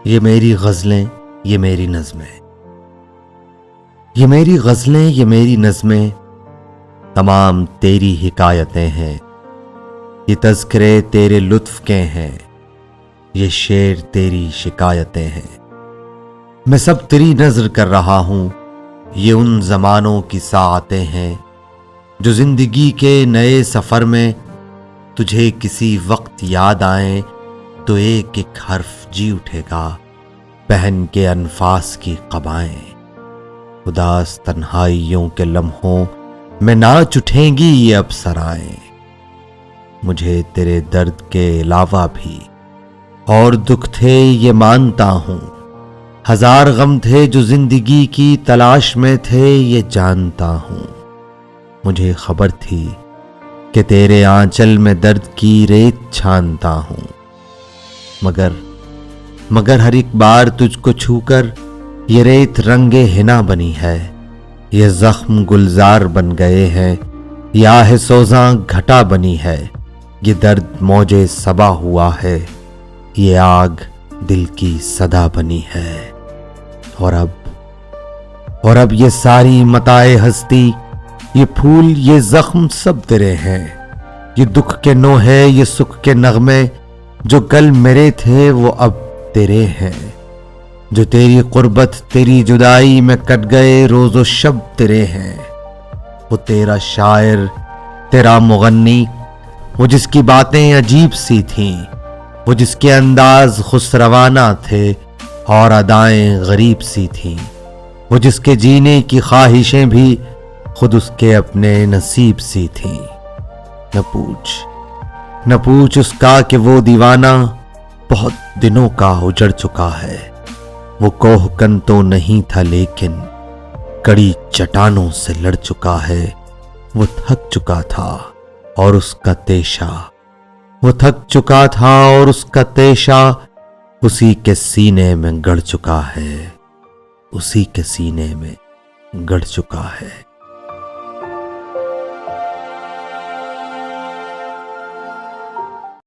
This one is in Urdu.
یہ میری غزلیں، یہ میری نظمیں، یہ میری غزلیں، یہ میری نظمیں، تمام تیری حکایتیں ہیں۔ یہ تذکرے تیرے لطف کے ہیں، یہ شعر تیری شکایتیں ہیں۔ میں سب تیری نظر کر رہا ہوں، یہ ان زمانوں کی ساعتیں ہیں جو زندگی کے نئے سفر میں تجھے کسی وقت یاد آئیں تو ایک ایک حرف جی اٹھے گا پہن کے انفاس کی قبائیں۔ اداس تنہائیوں کے لمحوں میں ناچ اٹھیں گی یہ ابصرائیں۔ مجھے تیرے درد کے علاوہ بھی اور دکھ تھے یہ مانتا ہوں، ہزار غم تھے جو زندگی کی تلاش میں تھے یہ جانتا ہوں۔ مجھے خبر تھی کہ تیرے آنچل میں درد کی ریت چھانتا ہوں، مگر ہر ایک بار تجھ کو چھو کر یہ ریت رنگ حنا بنی ہے، یہ زخم گلزار بن گئے ہیں، یہ آہ سوزاں گھٹا بنی ہے، یہ درد موج صبا ہوا ہے، یہ آگ دل کی صدا بنی ہے۔ اور اب یہ ساری متاع ہستی، یہ پھول، یہ زخم سب تیرے ہیں، یہ دکھ کے نوحے، یہ سکھ کے نغمے جو کل میرے تھے وہ اب تیرے ہیں، جو تیری قربت تیری جدائی میں کٹ گئے روز و شب تیرے ہیں۔ وہ تیرا شاعر، تیرا مغنی، وہ جس کی باتیں عجیب سی تھیں، وہ جس کے انداز خسروانہ تھے اور ادائیں غریب سی تھیں، وہ جس کے جینے کی خواہشیں بھی خود اس کے اپنے نصیب سی تھیں۔ نہ پوچھ اس کا کہ وہ دیوانہ بہت دنوں کا اجڑ چکا ہے، وہ کوہ کن تو نہیں تھا لیکن کڑی چٹانوں سے لڑ چکا ہے، وہ تھک چکا تھا اور اس کا تیشہ، وہ تھک چکا تھا اور اس کا تیشہ اسی کے سینے میں گڑ چکا ہے، اسی کے سینے میں گڑ چکا ہے۔